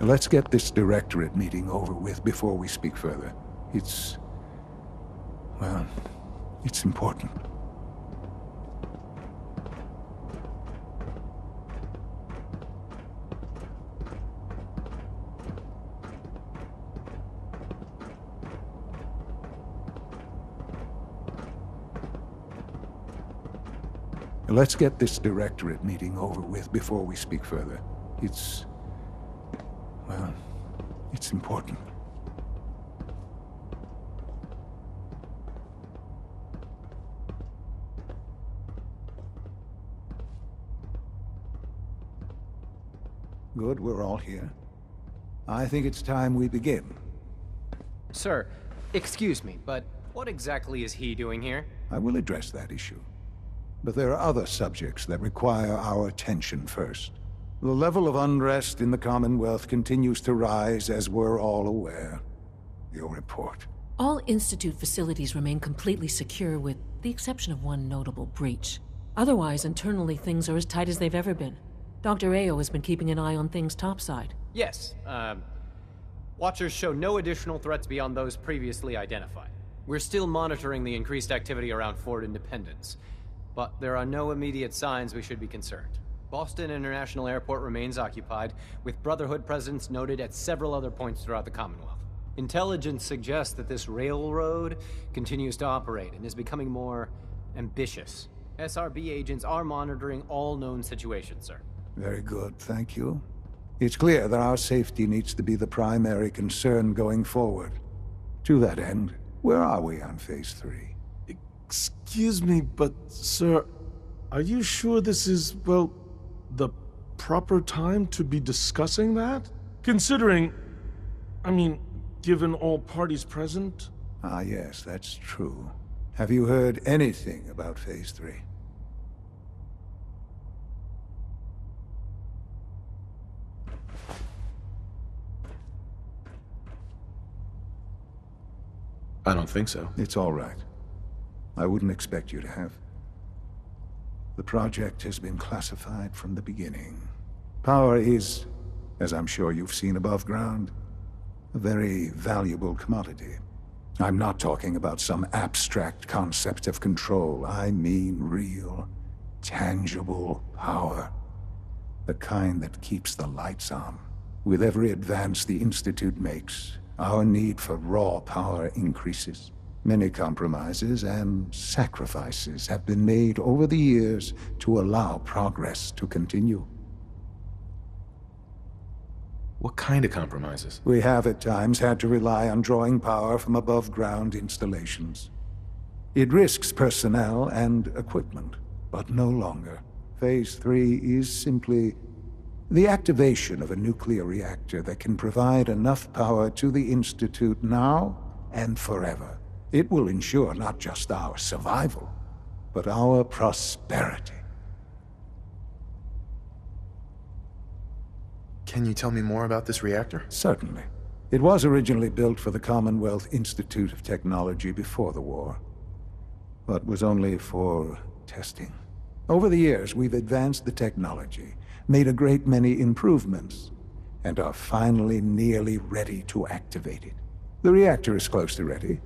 Let's get this directorate meeting over with before we speak further. Well, it's important. Let's get this directorate meeting over with before we speak further. Well, it's important. Good, we're all here. I think it's time we begin. Sir, excuse me, but what exactly is he doing here? I will address that issue. But there are other subjects that require our attention first. The level of unrest in the Commonwealth continues to rise, as we're all aware. Your report. All Institute facilities remain completely secure with the exception of one notable breach. Otherwise, internally, things are as tight as they've ever been. Dr. Ayo has been keeping an eye on things topside. Yes, Watchers show no additional threats beyond those previously identified. We're still monitoring the increased activity around Fort Independence, but there are no immediate signs we should be concerned. Boston International Airport remains occupied, with Brotherhood presence noted at several other points throughout the Commonwealth. Intelligence suggests that this railroad continues to operate and is becoming more ambitious. SRB agents are monitoring all known situations, sir. Very good, thank you. It's clear that our safety needs to be the primary concern going forward. To that end, where are we on Phase 3? Excuse me, but sir, are you sure this is, well, the proper time to be discussing that? Considering, given all parties present? Ah, yes, that's true. Have you heard anything about Phase 3? I don't think so. It's all right. I wouldn't expect you to have. The project has been classified from the beginning. Power is, as I'm sure you've seen above ground, a very valuable commodity. I'm not talking about some abstract concept of control. I mean real, tangible power. The kind that keeps the lights on. With every advance the Institute makes, our need for raw power increases. Many compromises and sacrifices have been made over the years to allow progress to continue. What kind of compromises? We have at times had to rely on drawing power from above-ground installations. It risks personnel and equipment, but no longer. Phase 3 is simply the activation of a nuclear reactor that can provide enough power to the Institute now and forever. It will ensure not just our survival, but our prosperity. Can you tell me more about this reactor? Certainly. It was originally built for the Commonwealth Institute of Technology before the war, but was only for testing. Over the years, we've advanced the technology, made a great many improvements, and are finally nearly ready to activate it. The reactor is close to ready,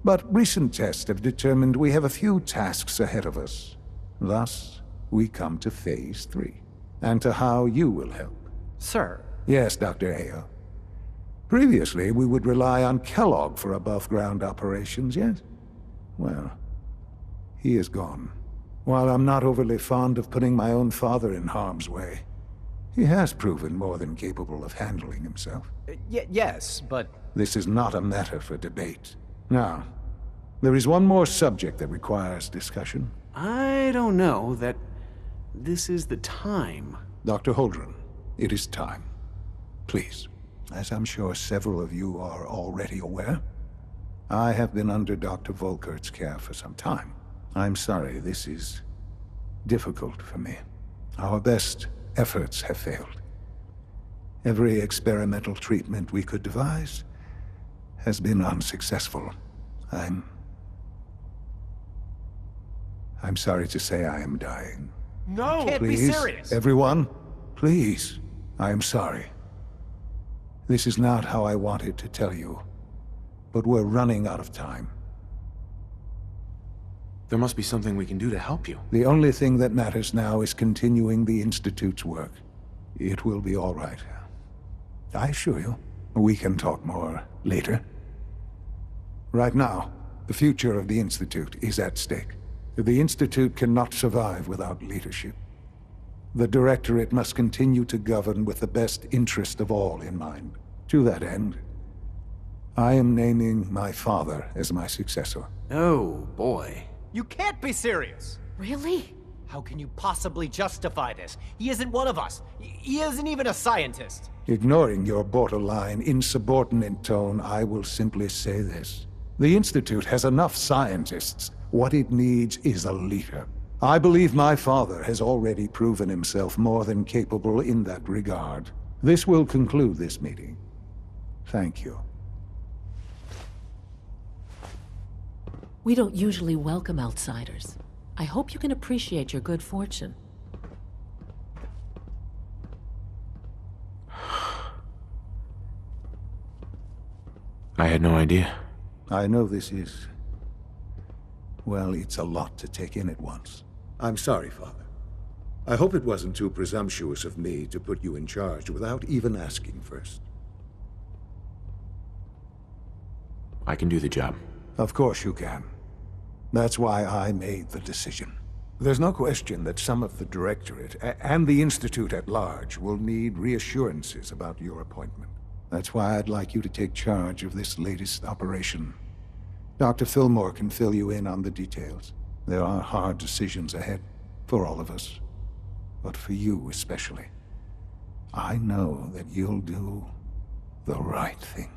but recent tests have determined we have a few tasks ahead of us. Thus, we come to Phase 3, and to how you will help. Sir. Yes, Dr. Ayo. Previously, we would rely on Kellogg for above-ground operations, yes? Well, he is gone. While I'm not overly fond of putting my own father in harm's way, he has proven more than capable of handling himself. Yes, but... This is not a matter for debate. Now, there is one more subject that requires discussion. I don't know that this is the time. Dr. Holdren, it is time. Please, as I'm sure several of you are already aware, I have been under Dr. Volkert's care for some time. I'm sorry, this is difficult for me. Our best efforts have failed. Every experimental treatment we could devise has been unsuccessful. I'm sorry to say I am dying. No! Can't be Please, serious! everyone, please, I am sorry. This is not how I wanted to tell you, but we're running out of time. There must be something we can do to help you. The only thing that matters now is continuing the Institute's work. It will be all right. I assure you. We can talk more later. Right now, the future of the Institute is at stake. The Institute cannot survive without leadership. The Directorate must continue to govern with the best interest of all in mind. To that end, I am naming my father as my successor. Oh, boy. You can't be serious! Really? How can you possibly justify this? He isn't one of us. He isn't even a scientist. Ignoring your borderline, insubordinate tone, I will simply say this. The Institute has enough scientists. What it needs is a leader. I believe my father has already proven himself more than capable in that regard. This will conclude this meeting. Thank you. We don't usually welcome outsiders. I hope you can appreciate your good fortune. I had no idea. I know this is... well, it's a lot to take in at once. I'm sorry, Father. I hope it wasn't too presumptuous of me to put you in charge without even asking first. I can do the job. Of course you can. That's why I made the decision. There's no question that some of the Directorate and the Institute at large will need reassurances about your appointment. That's why I'd like you to take charge of this latest operation. Dr. Fillmore can fill you in on the details. There are hard decisions ahead, for all of us. But for you especially. I know that you'll do the right thing.